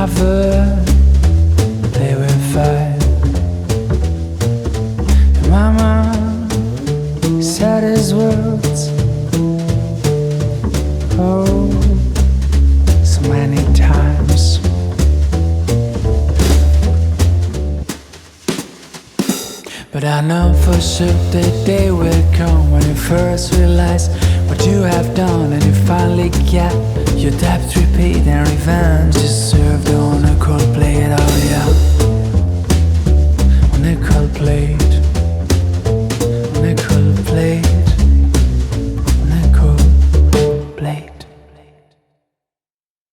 never they were five. And Mama said his words, oh, so many times. But I know for sure that day will come when you first realize what you have done, and you finally get your debt repaid and revenge deserved.